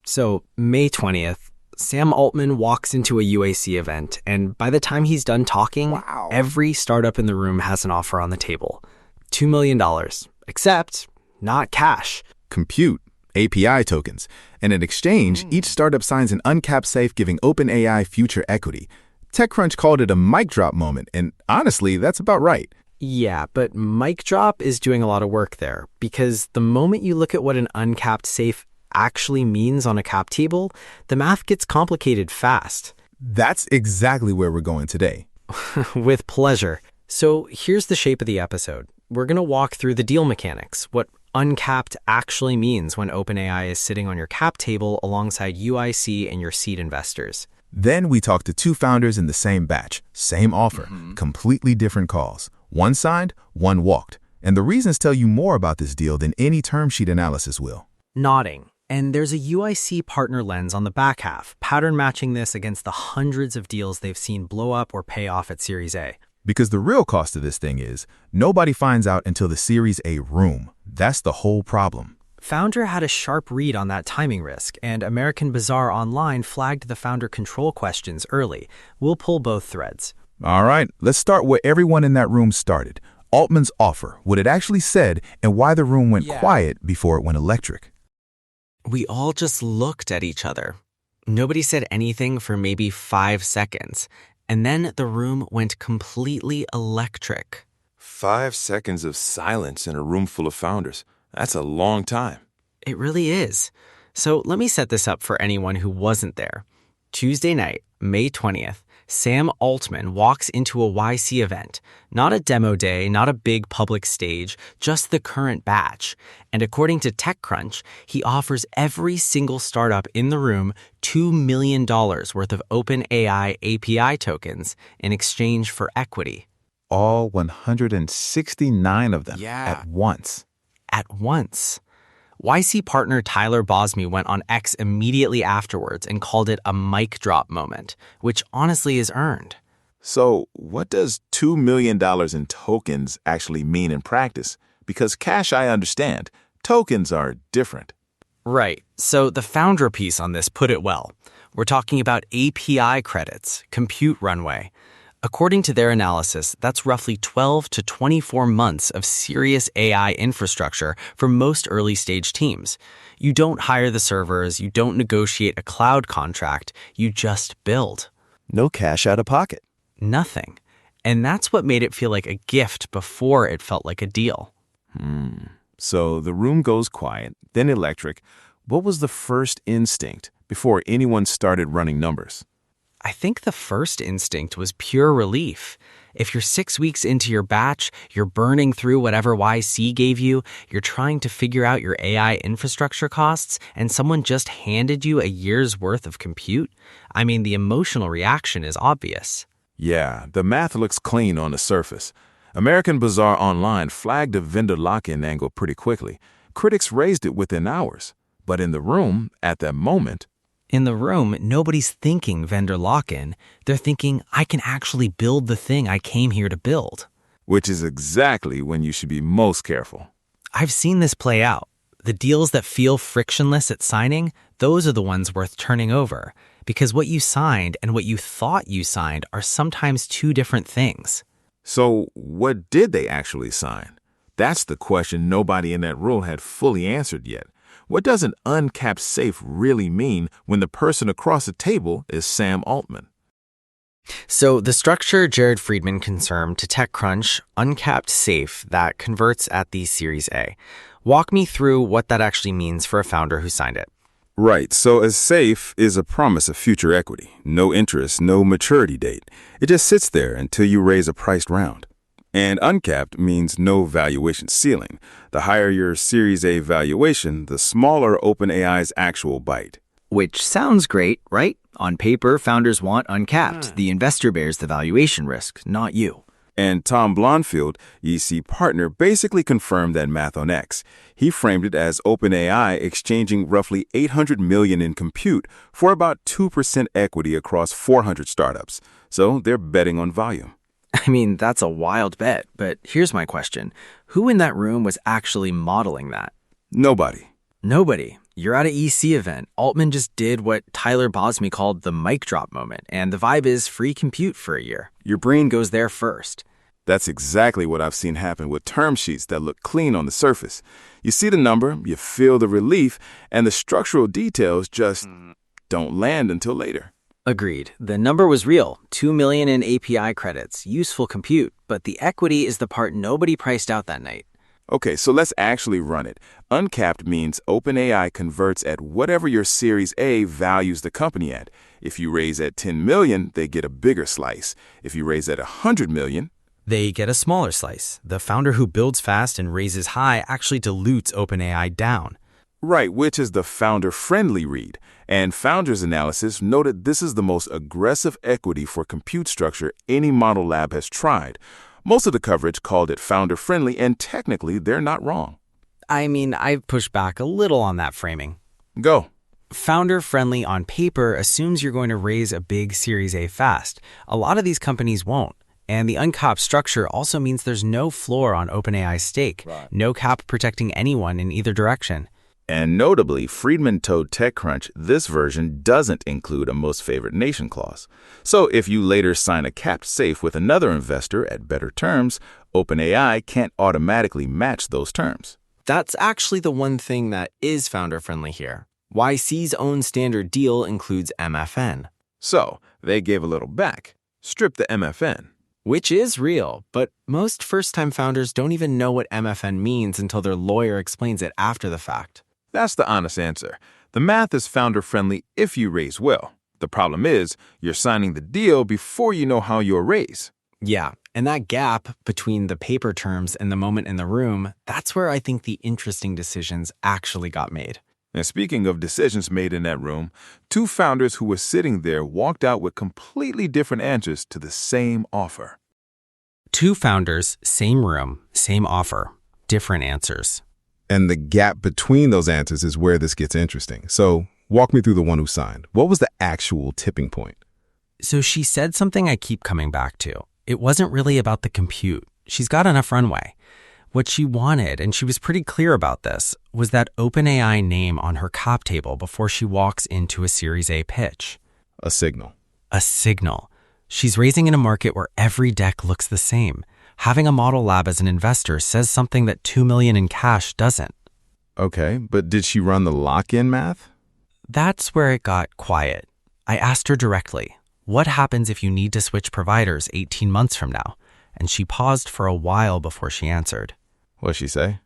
So, May 20th, Sam Altman walks into a UAC event, and by the time he's done talking, every startup in the room has an offer on the table. $2 million, except not cash. Compute, API tokens, and in exchange, each startup signs an uncapped safe giving OpenAI future equity. TechCrunch called it a mic drop moment, and honestly, that's about right. Yeah, but mic drop is doing a lot of work there, because the moment you look at what an uncapped safe actually means on a cap table, the math gets complicated fast. That's exactly where we're going today. With pleasure. So here's the shape of the episode. We're going to walk through the deal mechanics, what uncapped actually means when OpenAI is sitting on your cap table alongside UIC and your seed investors. Then we talk to two founders in the same batch, same offer, completely different calls. One signed, one walked. And the reasons tell you more about this deal than any term sheet analysis will. Nodding. And there's a UIC partner lens on the back half, pattern matching this against the hundreds of deals they've seen blow up or pay off at Series A. Because the real cost of this thing is, nobody finds out until the Series A room. That's the whole problem. Founder had a sharp read on that timing risk, and American Bazaar Online flagged the founder control questions early. We'll pull both threads. All right, let's start where everyone in that room started. Altman's offer, what it actually said, and why the room went quiet before it went electric. We all just looked at each other. Nobody said anything for maybe 5 seconds, and then the room went completely electric. 5 seconds of silence in a room full of founders. That's a long time. It really is. So let me set this up for anyone who wasn't there. Tuesday night, May 20th, Sam Altman walks into a YC event. Not a demo day, not a big public stage, just the current batch. And according to TechCrunch, he offers every single startup in the room $2 million worth of OpenAI API tokens in exchange for equity. All 169 of them at once. At once. YC partner Tyler Bosme went on X immediately afterwards and called it a mic drop moment, which honestly is earned. So what does $2 million in tokens actually mean in practice? Because cash I understand, tokens are different. Right. So the founder piece on this put it well. We're talking about API credits, compute runway. According to their analysis, that's roughly 12 to 24 months of serious AI infrastructure for most early-stage teams. You don't hire the servers, you don't negotiate a cloud contract, you just build. No cash out of pocket. Nothing. And that's what made it feel like a gift before it felt like a deal. So the room goes quiet, then electric. What was the first instinct before anyone started running numbers? I think the first instinct was pure relief. If you're 6 weeks into your batch, you're burning through whatever YC gave you, you're trying to figure out your AI infrastructure costs, and someone just handed you a year's worth of compute, I mean, the emotional reaction is obvious. Yeah, the math looks clean on the surface. American Bazaar Online flagged a vendor lock-in angle pretty quickly. Critics raised it within hours. But in the room, at that moment, In the room, nobody's thinking vendor lock-in. They're thinking, I can actually build the thing I came here to build. which is exactly when you should be most careful. I've seen this play out. The deals that feel frictionless at signing, those are the ones worth turning over. Because what you signed and what you thought you signed are sometimes two different things. So what did they actually sign? That's the question nobody in that room had fully answered yet. What does an uncapped safe really mean when the person across the table is Sam Altman? So the structure Jared Friedman confirmed to TechCrunch, uncapped safe that converts at the Series A. Walk me through what that actually means for a founder who signed it. Right, so a safe is a promise of future equity. No interest, no maturity date. It just sits there until you raise a priced round. And uncapped means no valuation ceiling. The higher your Series A valuation, the smaller OpenAI's actual bite. Which sounds great, right? On paper, founders want uncapped. The investor bears the valuation risk, not you. And Tom Blonfield, EC partner, basically confirmed that math on X. He framed it as OpenAI exchanging roughly $800 million in compute for about 2% equity across 400 startups. So they're betting on volume. I mean, that's a wild bet, but here's my question. Who in that room was actually modeling that? Nobody. Nobody. You're at an EC event. Altman just did what Tyler Bosme called the mic drop moment, and the vibe is free compute for a year. Your brain goes there first. That's exactly what I've seen happen with term sheets that look clean on the surface. You see the number, you feel the relief, and the structural details just don't land until later. Agreed. The number was real, 2 million in API credits, useful compute, but the equity is the part nobody priced out that night. Okay, so let's actually run it. Uncapped means OpenAI converts at whatever your Series A values the company at. If you raise at 10 million, they get a bigger slice. If you raise at 100 million, They get a smaller slice. The founder who builds fast and raises high actually dilutes OpenAI down. right, which is the founder-friendly read. And Founders Analysis noted this is the most aggressive equity for compute structure any model lab has tried. Most of the coverage called it founder-friendly, and technically, they're not wrong. I mean, I've pushed back a little on that framing. Go. Founder-friendly on paper assumes you're going to raise a big Series A fast. A lot of these companies won't. And the uncapped structure also means there's no floor on OpenAI's stake, no cap protecting anyone in either direction. And notably, Friedman told TechCrunch this version doesn't include a most favored nation clause. So if you later sign a capped safe with another investor at better terms, OpenAI can't automatically match those terms. That's actually the one thing that is founder-friendly here. YC's own standard deal includes MFN, So, they gave a little back. Strip the MFN. which is real, but most first-time founders don't even know what MFN means until their lawyer explains it after the fact. That's the honest answer. The math is founder-friendly if you raise well. The problem is, you're signing the deal before you know how you'll raise. Yeah, and that gap between the paper terms and the moment in the room, that's where I think the interesting decisions actually got made. And speaking of decisions made in that room, two founders who were sitting there walked out with completely different answers to the same offer. Two founders, same room, same offer, different answers. And the gap between those answers is where this gets interesting. So walk me through the one who signed. What was the actual tipping point? So she said something I keep coming back to. It wasn't really about the compute. She's got enough runway. What she wanted, and she was pretty clear about this, was that OpenAI name on her cap table before she walks into a Series A pitch. A signal. A signal. She's raising in a market where every deck looks the same. Having a model lab as an investor says something that 2 million in cash doesn't. Okay, but did she run the lock-in math? That's where it got quiet. I asked her directly, what happens if you need to switch providers 18 months from now? And she paused for a while before she answered. What'd she say?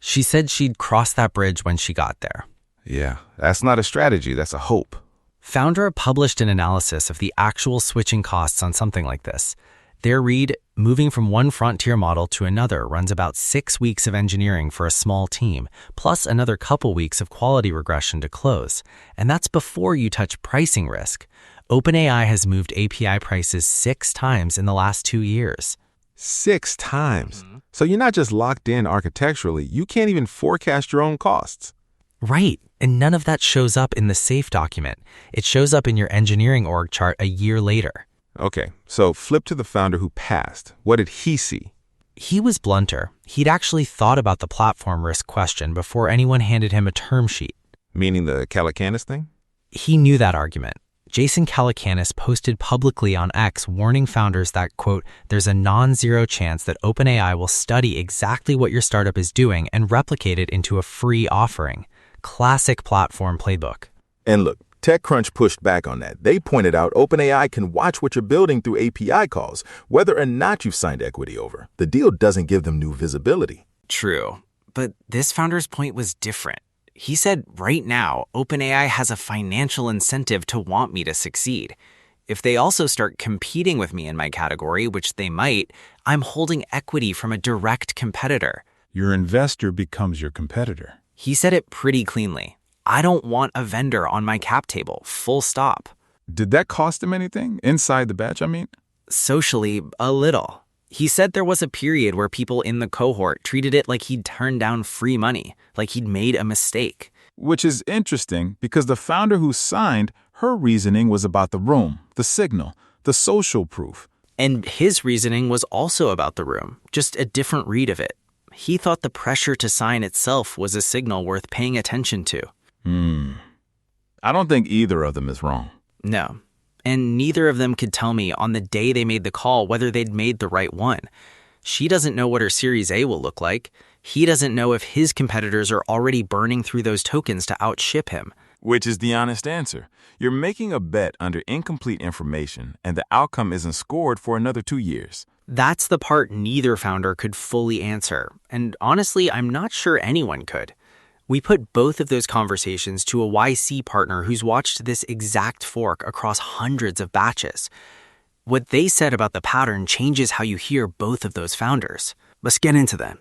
She said she'd cross that bridge when she got there. Yeah, that's not a strategy, that's a hope. Founder published an analysis of the actual switching costs on something like this. Their read, moving from one frontier model to another runs about 6 weeks of engineering for a small team, plus another couple weeks of quality regression to close. And that's before you touch pricing risk. OpenAI has moved API prices 6 times in the last 2 years. 6 times. So you're not just locked in architecturally, you can't even forecast your own costs. Right, and none of that shows up in the SAFE document. It shows up in your engineering org chart a year later. Okay, so flip to the founder who passed. What did he see? He was blunter. He'd actually thought about the platform risk question before anyone handed him a term sheet. Meaning the Calacanis thing? He knew that argument. Jason Calacanis posted publicly on X warning founders that, quote, there's a non-zero chance that OpenAI will study exactly what your startup is doing and replicate it into a free offering. Classic platform playbook. And look, TechCrunch pushed back on that. They pointed out OpenAI can watch what you're building through API calls, whether or not you've signed equity over. The deal doesn't give them new visibility. True, but this founder's point was different. He said right now, OpenAI has a financial incentive to want me to succeed. If they also start competing with me in my category, which they might, I'm holding equity from a direct competitor. Your investor becomes your competitor. He said it pretty cleanly. I don't want a vendor on my cap table, full stop. Did that cost him anything? Inside the batch, I mean? Socially, a little. He said there was a period where people in the cohort treated it like he'd turned down free money, like he'd made a mistake. Which is interesting because the founder who signed, her reasoning was about the room, the signal, the social proof. And his reasoning was also about the room, just a different read of it. He thought the pressure to sign itself was a signal worth paying attention to. I don't think either of them is wrong. No. And neither of them could tell me on the day they made the call whether they'd made the right one. She doesn't know what her Series A will look like. He doesn't know if his competitors are already burning through those tokens to outship him. Which is the honest answer. You're making a bet under incomplete information, and the outcome isn't scored for another 2 years. That's the part neither founder could fully answer. And honestly, I'm not sure anyone could. We put both of those conversations to a YC partner who's watched this exact fork across hundreds of batches. What they said about the pattern changes how you hear both of those founders. Let's get into them.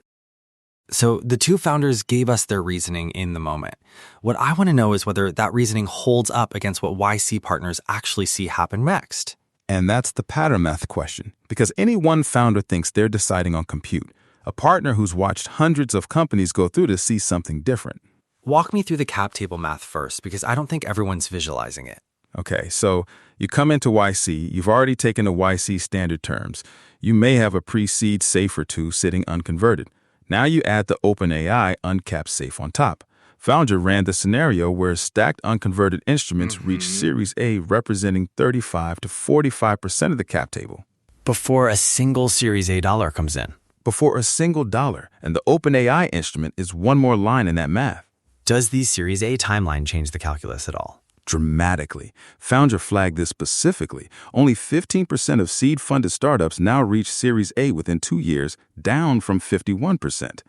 So the two founders gave us their reasoning in the moment. What I want to know is whether that reasoning holds up against what YC partners actually see happen next. And that's the pattern math question, because any one founder thinks they're deciding on compute. A partner who's watched hundreds of companies go through this sees something different. Walk me through the cap table math first, because I don't think everyone's visualizing it. Okay, so you come into YC, you've already taken the YC standard terms. You may have a pre-seed safe or two sitting unconverted. Now you add the OpenAI uncapped safe on top. Founder ran the scenario where stacked unconverted instruments reach Series A representing 35 to 45% of the cap table. Before a single Series A dollar comes in. Before a single dollar, and the OpenAI instrument is one more line in that math. Does the Series A timeline change the calculus at all? Dramatically. Founder flagged this specifically. Only 15% of seed-funded startups now reach Series A within 2 years, down from 51%.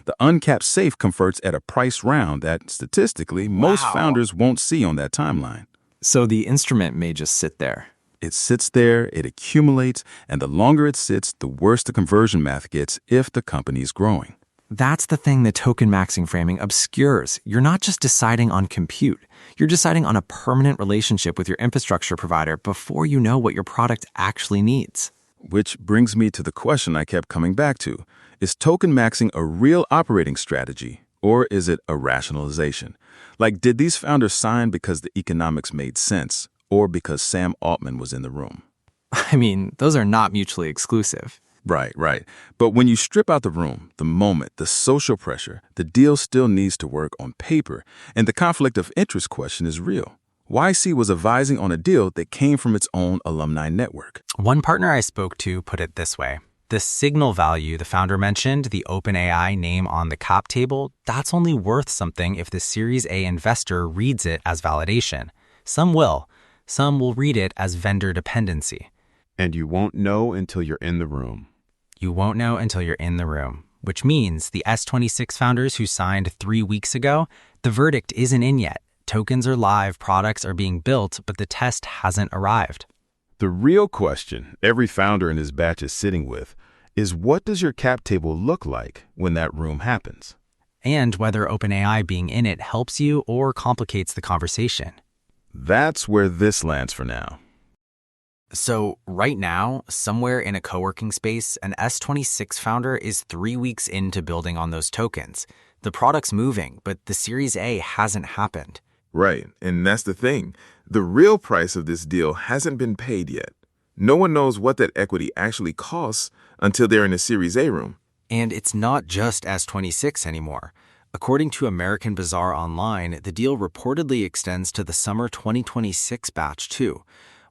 The uncapped safe converts at a price round that, statistically, most founders won't see on that timeline. So the instrument may just sit there. It sits there, it accumulates, and the longer it sits, the worse the conversion math gets if the company's growing. That's the thing the token-maxxing framing obscures. You're not just deciding on compute. You're deciding on a permanent relationship with your infrastructure provider before you know what your product actually needs. Which brings me to the question I kept coming back to. Is token-maxxing a real operating strategy, or is it a rationalization? Like, did these founders sign because the economics made sense, or because Sam Altman was in the room? I mean, those are not mutually exclusive. Right. But when you strip out the room, the moment, the social pressure, the deal still needs to work on paper, and the conflict of interest question is real. YC was advising on a deal that came from its own alumni network. One partner I spoke to put it this way. The signal value the founder mentioned, the OpenAI name on the cap table, that's only worth something if the Series A investor reads it as validation. Some will. Some will read it as vendor dependency. And you won't know until you're in the room. You won't know until you're in the room, which means the S26 founders who signed 3 weeks ago, the verdict isn't in yet. Tokens are live, products are being built, but the test hasn't arrived. The real question every founder in his batch is sitting with is, what does your cap table look like when that room happens? And whether OpenAI being in it helps you or complicates the conversation. That's where this lands for now. So right now, somewhere in a co-working space, an S26 founder is 3 weeks into building on those tokens. The product's moving, but the Series A hasn't happened. Right, and that's the thing. The real price of this deal hasn't been paid yet. No one knows what that equity actually costs until they're in a Series A room. And it's not just S26 anymore. According to American Bazaar Online, the deal reportedly extends to the summer 2026 batch too.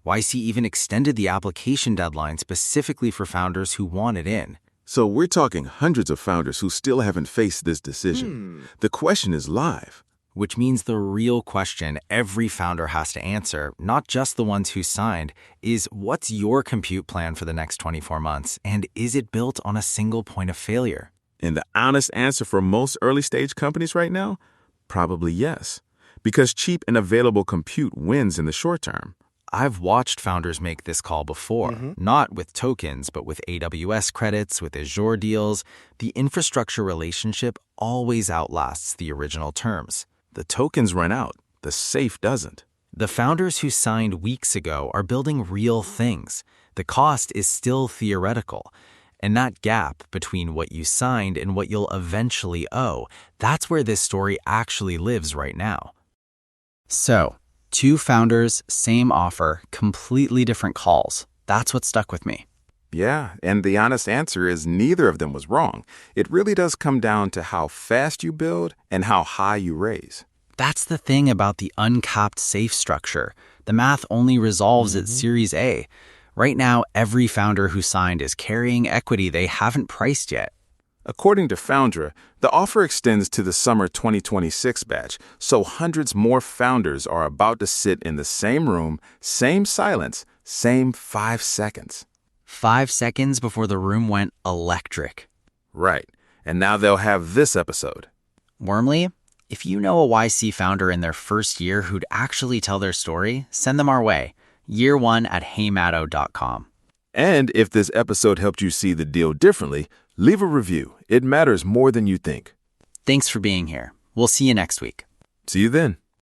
YC even extended the application deadline specifically for founders who want it in. So we're talking hundreds of founders who still haven't faced this decision. The question is live. Which means the real question every founder has to answer, not just the ones who signed, is what's your compute plan for the next 24 months, and is it built on a single point of failure? And the honest answer for most early-stage companies right now? Probably yes. Because cheap and available compute wins in the short term. I've watched founders make this call before, not with tokens, but with AWS credits, with Azure deals. The infrastructure relationship always outlasts the original terms. The tokens run out. The safe doesn't. The founders who signed weeks ago are building real things. The cost is still theoretical. And that gap between what you signed and what you'll eventually owe, that's where this story actually lives right now. So, 2 founders, same offer, completely different calls. That's what stuck with me. Yeah, and the honest answer is neither of them was wrong. It really does come down to how fast you build and how high you raise. That's the thing about the uncapped safe structure. The math only resolves at Series A. Right now, every founder who signed is carrying equity they haven't priced yet. According to Foundra, the offer extends to the summer 2026 batch, so hundreds more founders are about to sit in the same room, same silence, same 5 seconds. 5 seconds before the room went electric. Right. And now they'll have this episode. Wormly, if you know a YC founder in their first year who'd actually tell their story, send them our way. year1@heymatto.com. And if this episode helped you see the deal differently, leave a review. It matters more than you think. Thanks for being here. We'll see you next week. See you then.